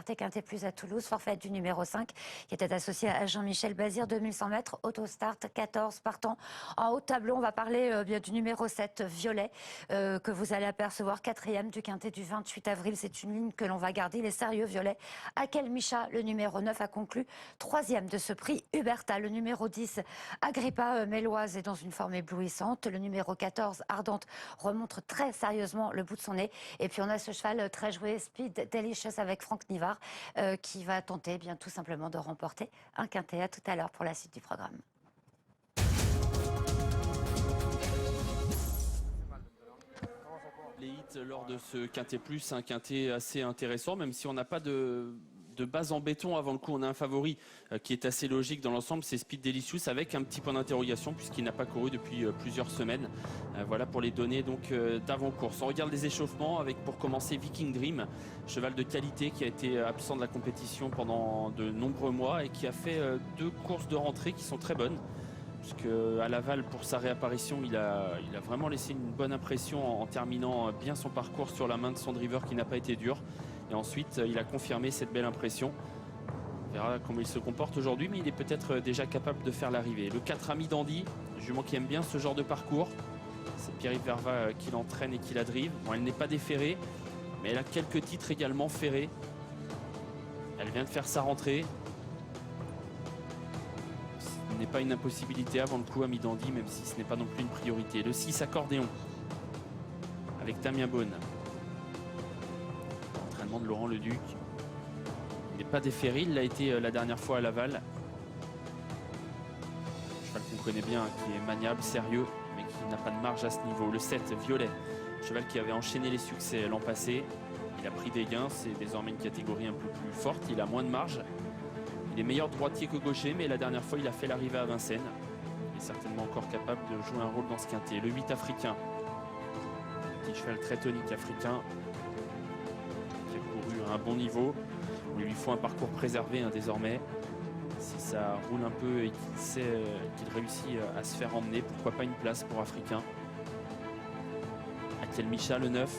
Liberté Quintet Plus à Toulouse, forfait du numéro 5 qui était associé à Jean-Michel Bazir, 2100 mètres, autostart, 14 partants. En haut de tableau, on va parler bien du numéro 7, Violet, que vous allez apercevoir, 4e du Quintet du 28 avril. C'est une ligne que l'on va garder, il est sérieux, Violet. Akel Micha, le numéro 9, a conclu 3e de ce prix. Huberta, le numéro 10, Agrippa Méloise est dans une forme éblouissante. Le numéro 14, Ardente, remonte très sérieusement le bout de son nez. Et puis on a ce cheval très joué, Speed Delicious, avec Franck Nivard, qui va tenter bien tout simplement de remporter un quintet. À tout à l'heure pour la suite du programme. Les hits lors de ce quintet plus, un quintet assez intéressant, même si on n'a pas de base en béton avant le coup. On a un favori qui est assez logique dans l'ensemble, c'est Speed Delicious, avec un petit point d'interrogation puisqu'il n'a pas couru depuis plusieurs semaines. Voilà pour les données donc d'avant-course. On regarde les échauffements avec pour commencer Viking Dream, cheval de qualité qui a été absent de la compétition pendant de nombreux mois et qui a fait 2 courses de rentrée qui sont très bonnes. Puisque à Laval, pour sa réapparition, il a vraiment laissé une bonne impression en terminant bien son parcours sur la main de son driver qui n'a pas été dur. Et ensuite, il a confirmé cette belle impression. On verra comment il se comporte aujourd'hui, mais il est peut-être déjà capable de faire l'arrivée. Le 4 Ami Dandy, jument qui aime bien ce genre de parcours. C'est Pierre-Yves Verva qui l'entraîne et qui la drive. Bon, elle n'est pas déferrée, mais elle a quelques titres également ferrés. Elle vient de faire sa rentrée. Ce n'est pas une impossibilité avant le coup Ami Dandy, même si ce n'est pas non plus une priorité. Le 6 Accordéon avec Damien Beaune. Entraînement de Laurent Leduc. Il n'est pas déferré, il l'a été la dernière fois à Laval. Un cheval qu'on connaît bien, qui est maniable, sérieux, mais qui n'a pas de marge à ce niveau. Le 7 Violet, cheval qui avait enchaîné les succès l'an passé. Il a pris des gains, c'est désormais une catégorie un peu plus forte, il a moins de marge. Il est meilleur droitier que gaucher, mais la dernière fois, il a fait l'arrivée à Vincennes. Il est certainement encore capable de jouer un rôle dans ce quintet. Le 8 Africain. Petit cheval très tonique africain. Qui a couru à un bon niveau. Il lui faut un parcours préservé désormais. Si ça roule un peu et qu'il sait qu'il réussit à se faire emmener, pourquoi pas une place pour Africain. Akel Micha, le 9,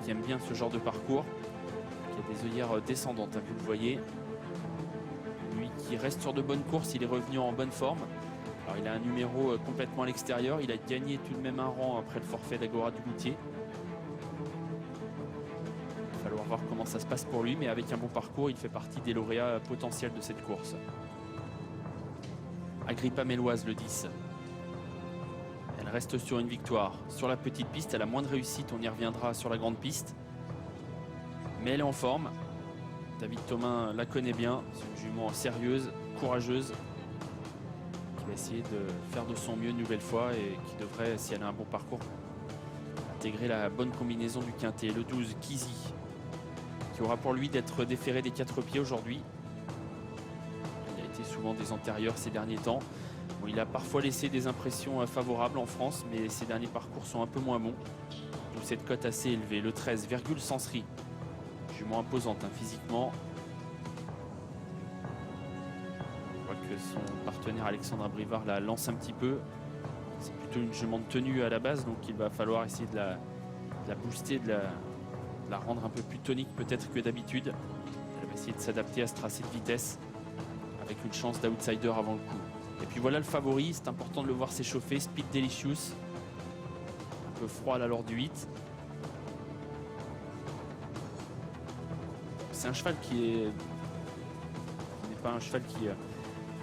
qui aime bien ce genre de parcours. Qui a des œillères descendantes, vous le voyez. Lui qui reste sur de bonnes courses, il est revenu en bonne forme. Alors il a un numéro complètement à l'extérieur, il a gagné tout de même un rang après le forfait d'Agora du Goutier. Il va falloir voir comment ça se passe pour lui, mais avec un bon parcours, il fait partie des lauréats potentiels de cette course. Agrippa Méloise, le 10. Elle reste sur une victoire. Sur la petite piste, elle a moins de réussite, on y reviendra sur la grande piste. Mais elle est en forme. David Thomain la connaît bien, c'est une jument sérieuse, courageuse, qui va essayer de faire de son mieux une nouvelle fois et qui devrait, si elle a un bon parcours, intégrer la bonne combinaison du quintet. Le 12, Kizi, qui aura pour lui d'être déféré des 4 pieds aujourd'hui. Il a été souvent des antérieurs ces derniers temps. Bon, il a parfois laissé des impressions favorables en France, mais ses derniers parcours sont un peu moins bons. D'où cette cote assez élevée. Le 13, Virgule Senserie. Jument imposante physiquement. On voit que son partenaire Alexandre Abrivard la lance un petit peu. C'est plutôt une jument de tenue à la base, donc il va falloir essayer de la booster, de la rendre un peu plus tonique peut-être que d'habitude. Elle va essayer de s'adapter à ce tracé de vitesse avec une chance d'outsider avant le coup. Et puis voilà le favori, c'est important de le voir s'échauffer. Speed Delicious. Un peu froid à l'allure du 8. C'est un cheval qui n'est pas un cheval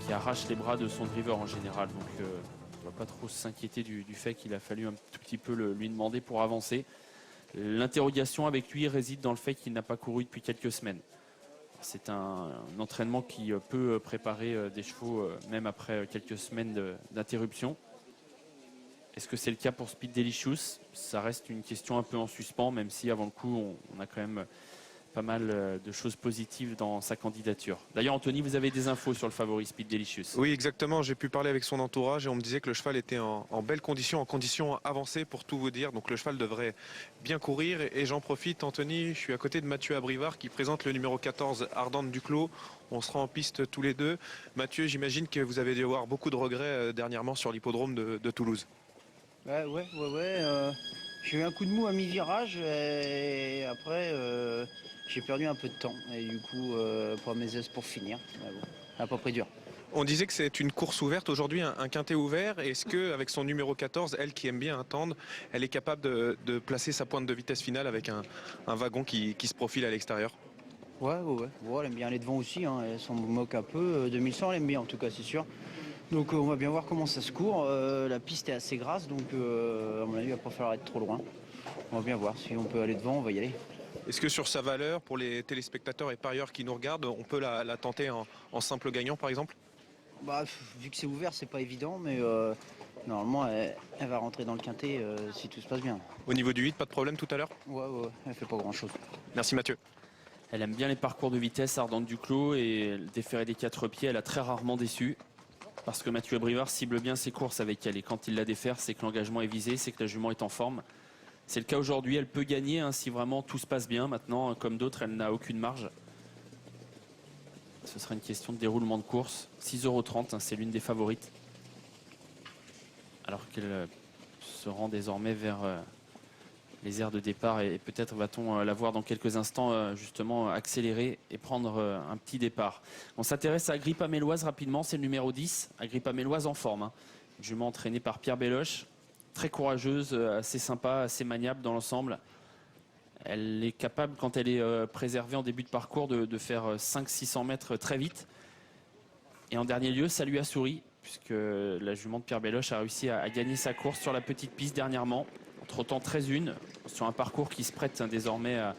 qui arrache les bras de son driver en général. Donc on ne va pas trop s'inquiéter du fait qu'il a fallu un tout petit peu lui demander pour avancer. L'interrogation avec lui réside dans le fait qu'il n'a pas couru depuis quelques semaines. C'est un entraînement qui peut préparer des chevaux même après quelques semaines d'interruption. Est-ce que c'est le cas pour Speed Delicious? Ça reste une question un peu en suspens, même si avant le coup on a quand même pas mal de choses positives dans sa candidature. D'ailleurs, Anthony, vous avez des infos sur le favori Speed Delicious? Oui, exactement. J'ai pu parler avec son entourage et on me disait que le cheval était en belle condition, en condition avancée pour tout vous dire. Donc le cheval devrait bien courir. Et j'en profite, Anthony, je suis à côté de Mathieu Abrivard qui présente le numéro 14, Ardente Duclos. On sera en piste tous les deux. Mathieu, j'imagine que vous avez dû avoir beaucoup de regrets dernièrement sur l'hippodrome de Toulouse. Ouais. J'ai eu un coup de mou à mi-virage et après j'ai perdu un peu de temps. Et du coup, pas mes aises pour finir. Mais bon, à peu près dur. On disait que c'est une course ouverte aujourd'hui, un quintet ouvert. Est-ce qu'avec son numéro 14, elle qui aime bien attendre, elle est capable de placer sa pointe de vitesse finale avec un wagon qui se profile à l'extérieur? Ouais. Ouais, elle aime bien aller devant aussi. Hein. Elle s'en moque un peu. 2100, elle aime bien en tout cas, c'est sûr. Donc on va bien voir comment ça se court. La piste est assez grasse, donc à mon avis, il va pas falloir être trop loin. On va bien voir. Si on peut aller devant, on va y aller. Est-ce que sur sa valeur, pour les téléspectateurs et parieurs qui nous regardent, on peut la tenter en simple gagnant par exemple? Bah, vu que c'est ouvert, c'est pas évident, mais normalement, elle va rentrer dans le quintet si tout se passe bien. Au niveau du 8, pas de problème tout à l'heure? Ouais, elle fait pas grand-chose. Merci Mathieu. Elle aime bien les parcours de vitesse, Ardente Duclos, et le déféré des 4 pieds, elle a très rarement déçu. Parce que Mathieu Abrivard cible bien ses courses avec elle. Et quand il la défère, c'est que l'engagement est visé, c'est que la jument est en forme. C'est le cas aujourd'hui, elle peut gagner hein, si vraiment tout se passe bien. Maintenant, comme d'autres, elle n'a aucune marge. Ce sera une question de déroulement de course. 6,30 €, hein, c'est l'une des favorites. Alors qu'elle se rend désormais vers les aires de départ. Et peut-être va-t-on la voir dans quelques instants justement accélérer et prendre un petit départ. On s'intéresse à Agrippa Méloise rapidement, c'est le numéro 10. Agrippa Méloise en forme. Hein. Jument entraînée par Pierre Belloche. Très courageuse, assez sympa, assez maniable dans l'ensemble. Elle est capable, quand elle est préservée en début de parcours, de faire 500-600 mètres très vite. Et en dernier lieu, ça lui a souri, puisque la jument de Pierre Belloche a réussi à gagner sa course sur la petite piste dernièrement, en trottant 13-1, sur un parcours qui se prête désormais à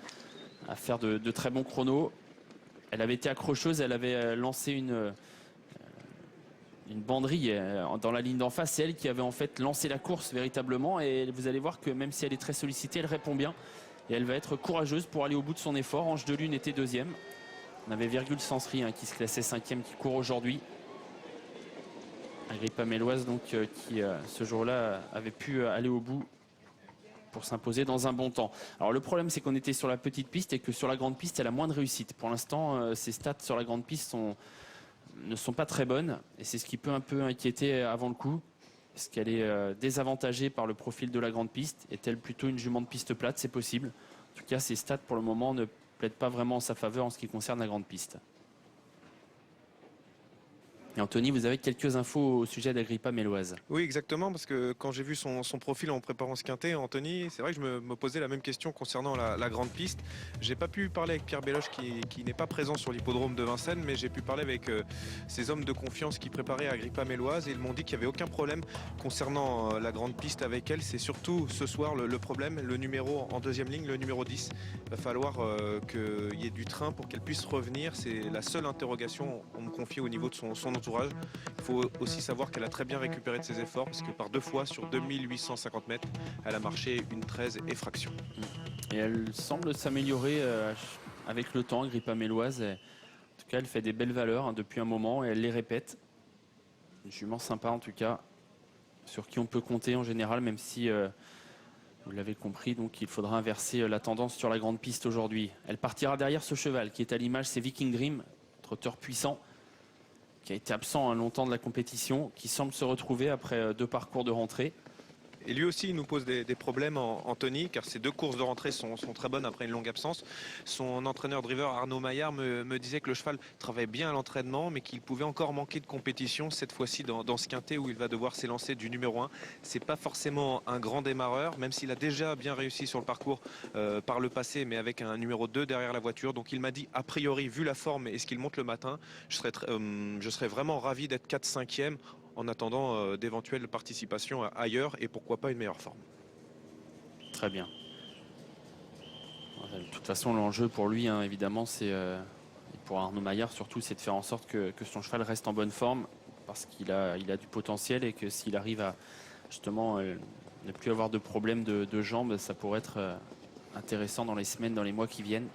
faire de très bons chronos. Elle avait été accrocheuse, elle avait lancé une banderille dans la ligne d'en face. C'est elle qui avait en fait lancé la course véritablement. Et vous allez voir que même si elle est très sollicitée, elle répond bien. Et elle va être courageuse pour aller au bout de son effort. Ange de Lune était deuxième. On avait Virgule Sensery hein, qui se classait cinquième, qui court aujourd'hui. Agrippa Méloise donc qui ce jour-là avait pu aller au bout pour s'imposer dans un bon temps. Alors le problème c'est qu'on était sur la petite piste et que sur la grande piste elle a moins de réussite. Pour l'instant ses stats sur la grande piste ne sont pas très bonnes et c'est ce qui peut un peu inquiéter avant le coup. Est-ce qu'elle est désavantagée par le profil de la grande piste? Est-elle plutôt une jument de piste plate? C'est possible. En tout cas, ses stats pour le moment ne plaident pas vraiment en sa faveur en ce qui concerne la grande piste. Et Anthony, vous avez quelques infos au sujet d'Agrippa Méloise. Oui, exactement, parce que quand j'ai vu son profil en préparant ce quintet, Anthony, c'est vrai que je me posais la même question concernant la grande piste. J'ai pas pu parler avec Pierre Belloche qui n'est pas présent sur l'hippodrome de Vincennes, mais j'ai pu parler avec ces hommes de confiance qui préparaient Agrippa Méloise et ils m'ont dit qu'il n'y avait aucun problème concernant la grande piste avec elle. C'est surtout ce soir le problème, le numéro en deuxième ligne, le numéro 10. Il va falloir qu'il y ait du train pour qu'elle puisse revenir. C'est la seule interrogation, on me confie au niveau de son entourage. Il faut aussi savoir qu'elle a très bien récupéré de ses efforts parce que par 2 fois sur 2850 mètres, elle a marché une 13 et fraction. Et elle semble s'améliorer avec le temps, Agrippa Méloise. En tout cas, elle fait des belles valeurs hein, depuis un moment et elle les répète. Une jument sympa en tout cas, sur qui on peut compter en général, même si vous l'avez compris, donc il faudra inverser la tendance sur la grande piste aujourd'hui. Elle partira derrière ce cheval qui est à l'image, c'est Viking Dream, trotteur puissant, qui a été absent hein, longtemps de la compétition, qui semble se retrouver après 2 parcours de rentrée. Et lui aussi, il nous pose des problèmes, Anthony, car ces 2 courses de rentrée sont très bonnes après une longue absence. Son entraîneur driver Arnaud Maillard me disait que le cheval travaillait bien à l'entraînement, mais qu'il pouvait encore manquer de compétition, cette fois-ci dans ce quintet où il va devoir s'élancer du numéro 1. C'est pas forcément un grand démarreur, même s'il a déjà bien réussi sur le parcours par le passé, mais avec un numéro 2 derrière la voiture. Donc il m'a dit, a priori, vu la forme et ce qu'il monte le matin, je serais vraiment ravi d'être 4-5e. En attendant d'éventuelles participations ailleurs et pourquoi pas une meilleure forme. Très bien. De toute façon, l'enjeu pour lui, hein, évidemment, c'est et pour Arnaud Maillard surtout, c'est de faire en sorte que son cheval reste en bonne forme parce qu'il a du potentiel et que s'il arrive à justement ne plus avoir de problème de jambes, ça pourrait être intéressant dans les semaines, dans les mois qui viennent,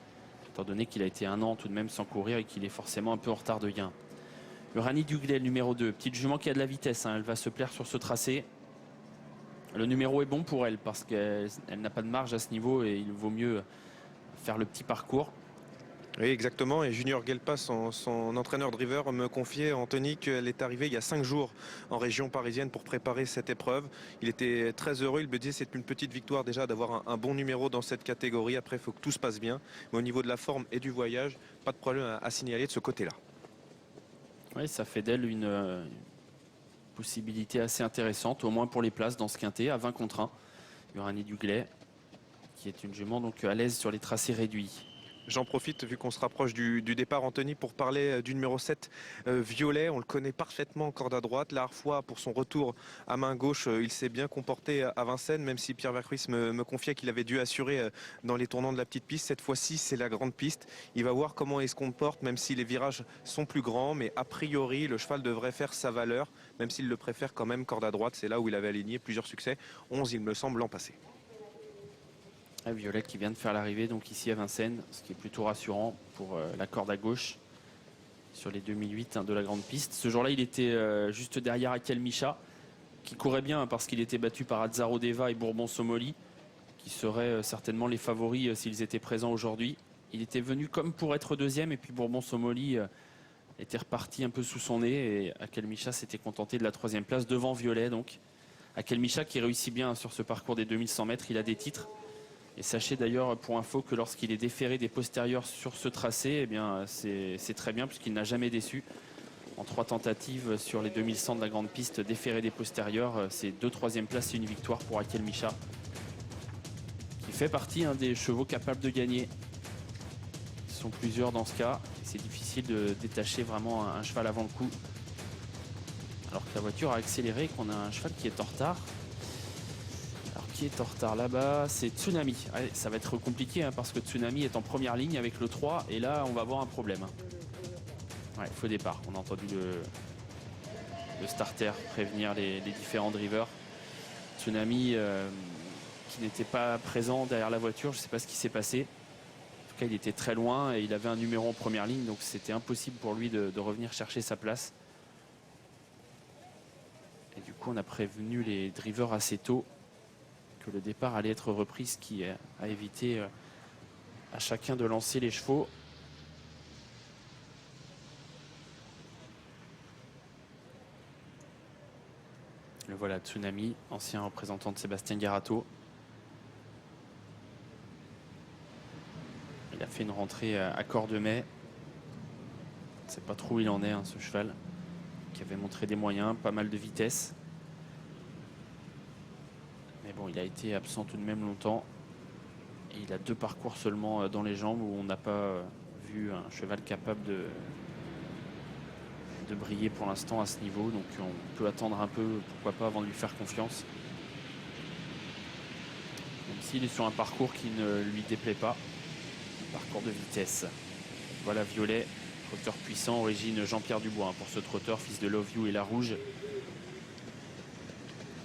étant donné qu'il a été 1 an tout de même sans courir et qu'il est forcément un peu en retard de gain. Uranie Duglet, numéro 2. Petite jument qui a de la vitesse. Hein. Elle va se plaire sur ce tracé. Le numéro est bon pour elle parce qu'elle n'a pas de marge à ce niveau et il vaut mieux faire le petit parcours. Oui, exactement. Et Junior Gelpa, son entraîneur driver, me confiait, Anthony, qu'elle est arrivée il y a 5 jours en région parisienne pour préparer cette épreuve. Il était très heureux. Il me disait c'est une petite victoire déjà d'avoir un bon numéro dans cette catégorie. Après, il faut que tout se passe bien. Mais au niveau de la forme et du voyage, pas de problème à signaler de ce côté-là. Oui, ça fait d'elle une possibilité assez intéressante, au moins pour les places dans ce quintet, à 20 contre 1. Uranie Duglet, qui est une jument donc à l'aise sur les tracés réduits. J'en profite, vu qu'on se rapproche du départ, Anthony, pour parler du numéro 7, Violet. On le connaît parfaitement en corde à droite. La dernière fois, pour son retour à main gauche, il s'est bien comporté à Vincennes, même si Pierre Vercruis me confiait qu'il avait dû assurer dans les tournants de la petite piste. Cette fois-ci, c'est la grande piste. Il va voir comment il se comporte, même si les virages sont plus grands. Mais a priori, le cheval devrait faire sa valeur, même s'il le préfère quand même corde à droite. C'est là où il avait aligné plusieurs succès. 11, il me semble, l'an passé. Violet qui vient de faire l'arrivée donc ici à Vincennes, ce qui est plutôt rassurant pour la corde à gauche sur les 2008 de la grande piste. Ce jour-là, il était juste derrière Akel Micha, qui courait bien parce qu'il était battu par Azzaro Deva et Bourbon Somoli, qui seraient certainement les favoris s'ils étaient présents aujourd'hui. Il était venu comme pour être deuxième et puis Bourbon Somoli était reparti un peu sous son nez et Akel Micha s'était contenté de la 3e place devant Violet. Donc Akel Micha qui réussit bien sur ce parcours des 2100 mètres, il a des titres. Et sachez d'ailleurs pour info que lorsqu'il est déféré des postérieurs sur ce tracé, eh bien c'est très bien puisqu'il n'a jamais déçu. En 3 tentatives sur les 2100 de la grande piste, déféré des postérieurs, c'est 2 3e places et une victoire pour Akel Micha, qui fait partie des chevaux capables de gagner. Ils sont plusieurs dans ce cas. C'est difficile de détacher vraiment un cheval avant le coup. Alors que la voiture a accéléré, qu'on a un cheval qui est en retard. Qui est en retard là-bas, c'est Tsunami. Allez, ça va être compliqué parce que Tsunami est en première ligne avec le 3 et là on va avoir un problème. Ouais, faux départ. On a entendu le starter prévenir les différents drivers. Tsunami qui n'était pas présent derrière la voiture, je ne sais pas ce qui s'est passé. En tout cas, il était très loin et il avait un numéro en première ligne, donc c'était impossible pour lui de revenir chercher sa place. Et du coup, on a prévenu les drivers assez tôt que le départ allait être repris, ce qui a évité à chacun de lancer les chevaux. Le voilà, Tsunami, ancien représentant de Sébastien Garato. Il a fait une rentrée à Cordemais. On ne sait pas trop où il en est, ce cheval, qui avait montré des moyens, pas mal de vitesse. Mais bon, il a été absent tout de même longtemps. Et il a 2 parcours seulement dans les jambes où on n'a pas vu un cheval capable de briller pour l'instant à ce niveau. Donc on peut attendre un peu, pourquoi pas, avant de lui faire confiance. Même s'il est sur un parcours qui ne lui déplaît pas. Un parcours de vitesse. Voilà Violet, trotteur puissant, origine Jean-Pierre Dubois pour ce trotteur, fils de Love You et La Rouge.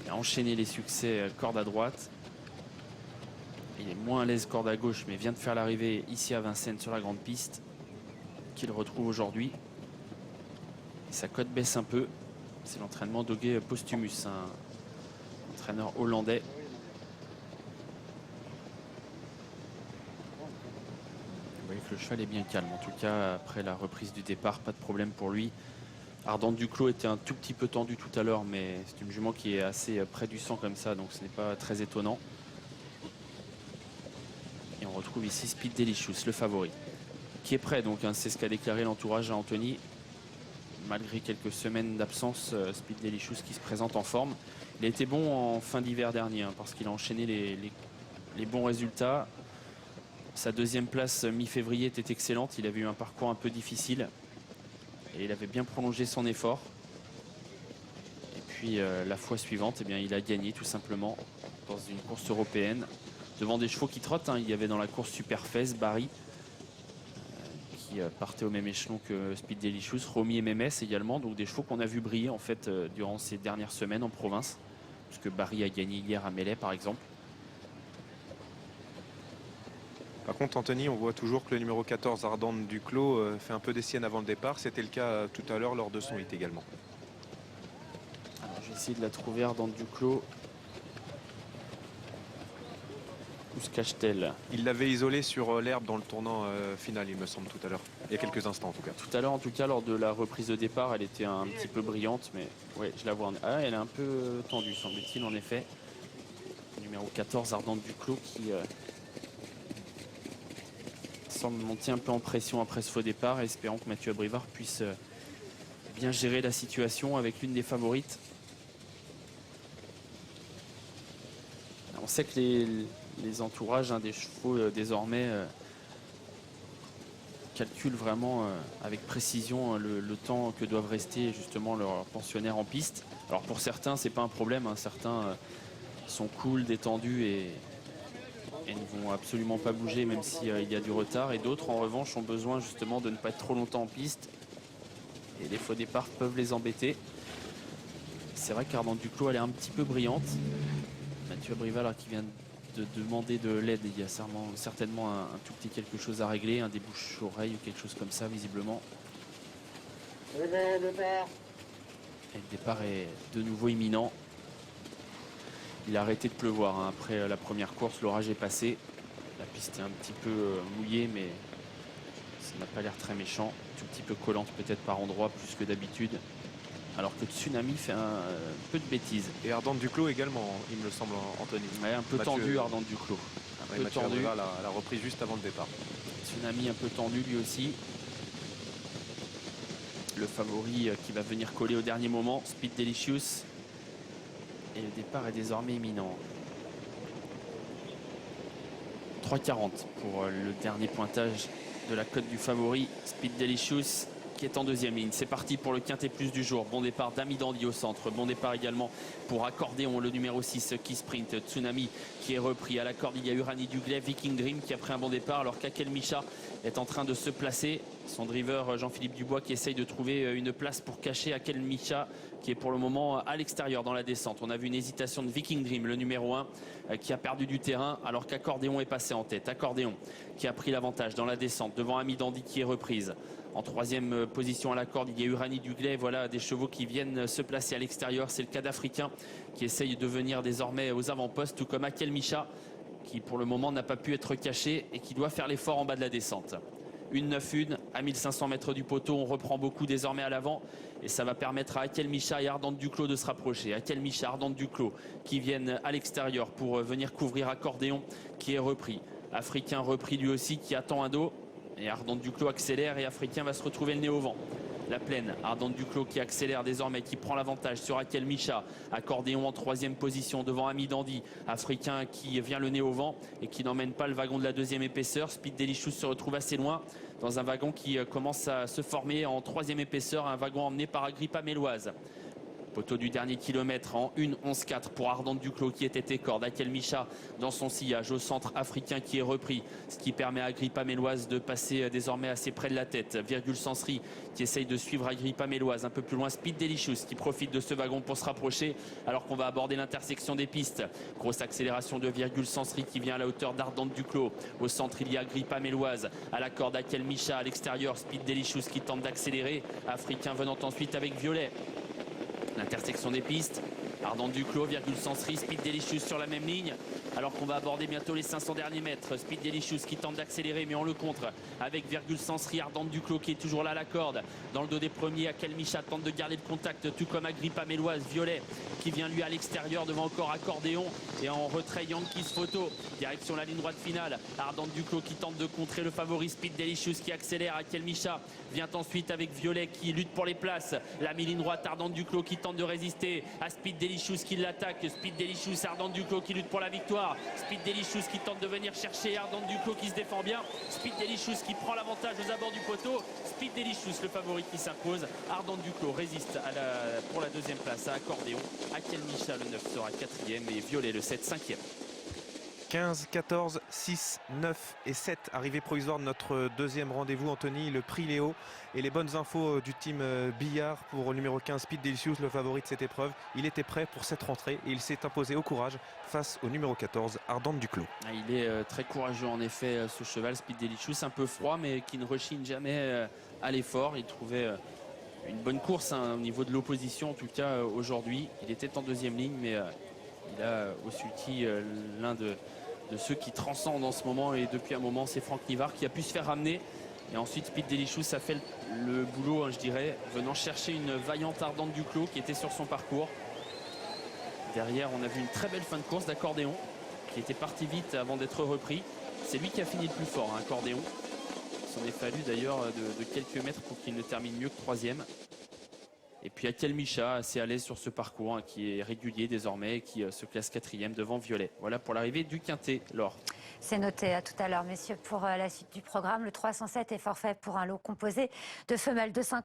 Il a enchaîné les succès corde à droite. Il est moins à l'aise corde à gauche, mais vient de faire l'arrivée ici à Vincennes sur la grande piste, qu'il retrouve aujourd'hui. Sa cote baisse un peu. C'est l'entraînement d'Ogé Postumus, un entraîneur hollandais. Vous voyez que le cheval est bien calme. En tout cas, après la reprise du départ, pas de problème pour lui. Ardente Duclos était un tout petit peu tendu tout à l'heure, mais c'est une jument qui est assez près du sang comme ça, donc ce n'est pas très étonnant. Et on retrouve ici Speed Delicious, le favori, qui est prêt. Donc c'est ce qu'a déclaré l'entourage à Anthony. Malgré quelques semaines d'absence, Speed Delicious qui se présente en forme. Il a été bon en fin d'hiver dernier parce qu'il a enchaîné les bons résultats. Sa 2e place mi-février était excellente. Il avait eu un parcours un peu difficile. Et il avait bien prolongé son effort. Et puis la fois suivante, eh bien, il a gagné tout simplement dans une course européenne. Devant des chevaux qui trottent. Il y avait dans la course Superfez, Barry, qui partait au même échelon que Speed Delicious, Romy et Memes également. Donc des chevaux qu'on a vu briller en fait durant ces dernières semaines en province. Puisque Barry a gagné hier à Melay par exemple. Par contre, Anthony, on voit toujours que le numéro 14, Ardente Duclos, fait un peu des siennes avant le départ. C'était le cas tout à l'heure lors de son hit également. Alors, je vais essayer de la trouver, Ardente Duclos. Où se cache-t-elle? Il l'avait isolé sur l'herbe dans le tournant final, il me semble, tout à l'heure. Il y a quelques instants, en tout cas. Tout à l'heure, en tout cas, lors de la reprise de départ, elle était un petit peu brillante, mais ouais, je la vois. Ah, elle est un peu tendue, semble-t-il, en effet. Numéro 14, Ardente Duclos, qui semble monter un peu en pression après ce faux départ. Espérons que Mathieu Abrivard puisse bien gérer la situation avec l'une des favorites. On sait que les entourages des chevaux désormais calculent vraiment avec précision le temps que doivent rester justement leurs pensionnaires en piste. Alors pour certains, c'est pas un problème, hein. Certains sont cool, détendus et ne vont absolument pas bouger même s'il y a du retard. Et d'autres en revanche ont besoin justement de ne pas être trop longtemps en piste. Et les faux départs peuvent les embêter. C'est vrai qu'Ardente Duclos, elle est un petit peu brillante. Mathieu Abrivard là, qui vient de demander de l'aide, il y a certainement un tout petit quelque chose à régler, un débouche-oreille ou quelque chose comme ça visiblement. Et le départ est de nouveau imminent. Il a arrêté de pleuvoir hein. Après la première course, l'orage est passé. La piste est un petit peu mouillée, mais ça n'a pas l'air très méchant. Un tout petit peu collante peut-être par endroits plus que d'habitude. Alors que Tsunami fait un peu de bêtises. Et Ardente Duclos également, il me semble, Anthony. Ouais, un peu tendu, Ardente Duclos. Un peu Mathieu tendu. Abrivard l'a repris juste avant le départ. Tsunami un peu tendu lui aussi. Le favori qui va venir coller au dernier moment, Speed Delicious. Et le départ est désormais imminent. 3,40 pour le dernier pointage de la cote du favori, Speed Delicious, qui est en deuxième ligne. C'est parti pour le quintet plus du jour. Bon départ d'Ami Dandy au centre. Bon départ également pour Accordéon, le numéro 6 qui sprint. Tsunami qui est repris. À la corde, il y a Uranie Duglet, Viking Dream qui a pris un bon départ alors qu'Akel Micha est en train de se placer. Son driver Jean-Philippe Dubois qui essaye de trouver une place pour cacher Akel Micha qui est pour le moment à l'extérieur dans la descente. On a vu une hésitation de Viking Dream, le numéro 1, qui a perdu du terrain alors qu'Accordéon est passé en tête. Accordéon qui a pris l'avantage dans la descente devant Ami Dandy qui est reprise. En troisième position à la corde, il y a Uranie Duglet. Voilà des chevaux qui viennent se placer à l'extérieur. C'est le cas d'Africain qui essaye de venir désormais aux avant-postes, tout comme Akel Micha qui pour le moment n'a pas pu être caché et qui doit faire l'effort en bas de la descente. 1-9-1 à 1500 mètres du poteau. On reprend beaucoup désormais à l'avant et ça va permettre à Akel Micha et Ardente Duclos de se rapprocher. Akel Micha, Ardente Duclos qui viennent à l'extérieur pour venir couvrir Accordéon qui est repris. Africain repris lui aussi qui attend un dos. Et Ardente Duclos accélère et Africain va se retrouver le nez au vent. La plaine, Ardente Duclos qui accélère désormais, qui prend l'avantage sur Akel Micha. Accordéon en troisième position devant Ami Dandy. Africain qui vient le nez au vent et qui n'emmène pas le wagon de la deuxième épaisseur. Speed Delicious se retrouve assez loin dans un wagon qui commence à se former en troisième épaisseur. Un wagon emmené par Agrippa Méloise. Poteau du dernier kilomètre en 1-11-4 pour Ardente Duclos qui était corde. Akel Micha dans son sillage au centre, Africain qui est repris, ce qui permet à Agrippa Méloise de passer désormais assez près de la tête. Virgule Sensri qui essaye de suivre Agrippa Méloise un peu plus loin. Speed Delicious qui profite de ce wagon pour se rapprocher alors qu'on va aborder l'intersection des pistes. Grosse accélération de Virgule Sensri qui vient à la hauteur d'Ardente Duclos. Au centre, il y a Agrippa Méloise. À la corde, Akel Micha. À l'extérieur, Speed Delicious qui tente d'accélérer. Africain venant ensuite avec Violet. L'intersection des pistes, Ardente Duclos, Virgule Sensri, Speed Delicious sur la même ligne. Alors qu'on va aborder bientôt les 500 derniers mètres. Speed Delicious qui tente d'accélérer mais on le contre avec Virgule Sensri, Ardente Duclos qui est toujours là à la corde. Dans le dos des premiers, Akel Micha tente de garder le contact tout comme Agrippa Méloise. Violet qui vient lui à l'extérieur devant encore Accordéon. Et en retrait Yankees Photo. Direction la ligne droite finale. Ardente Duclos qui tente de contrer le favori Speed Delicious qui accélère. Akel Micha vient ensuite avec Violet qui lutte pour les places. La mi-ligne droite, Ardente Duclos qui tente de résister à Speed Delicious qui l'attaque. Speed Delicious, Ardente Duclos qui lutte pour la victoire. Speed Delicious qui tente de venir chercher Ardente Duclos qui se défend bien. Speed Delicious qui prend l'avantage aux abords du poteau. Speed Delicious le favori qui s'impose. Ardente Duclos résiste pour la deuxième place à Accordéon. Akel Micha le 9 sera quatrième et Violet le 7 cinquième. 15, 14, 6, 9 et 7. Arrivée provisoire de notre deuxième rendez-vous, Anthony, le prix Léo et les bonnes infos du team Billard pour le numéro 15, Speed Delicious, le favori de cette épreuve. Il était prêt pour cette rentrée et il s'est imposé au courage face au numéro 14, Ardente Duclos. Il est très courageux en effet, ce cheval, Speed Delicious, un peu froid mais qui ne rechigne jamais à l'effort. Il trouvait une bonne course au niveau de l'opposition, en tout cas aujourd'hui. Il était en deuxième ligne mais il a au sulky l'un de ceux qui transcendent en ce moment. Et depuis un moment, c'est Franck Nivard qui a pu se faire ramener. Et ensuite, Speed Delicious a fait le boulot, hein, je dirais, venant chercher une vaillante Ardente Duclos qui était sur son parcours. Derrière, on a vu une très belle fin de course d'Accordéon qui était parti vite avant d'être repris. C'est lui qui a fini le plus fort, hein, Accordéon. Il s'en est fallu d'ailleurs de quelques mètres pour qu'il ne termine mieux que troisième. Et puis Akel Micha, assez à l'aise sur ce parcours, hein, qui est régulier désormais et qui se classe quatrième devant Violet. Voilà pour l'arrivée du quintet, Laure. C'est noté. À tout à l'heure, messieurs, pour la suite du programme. Le 307 est forfait pour un lot composé de femelles de 5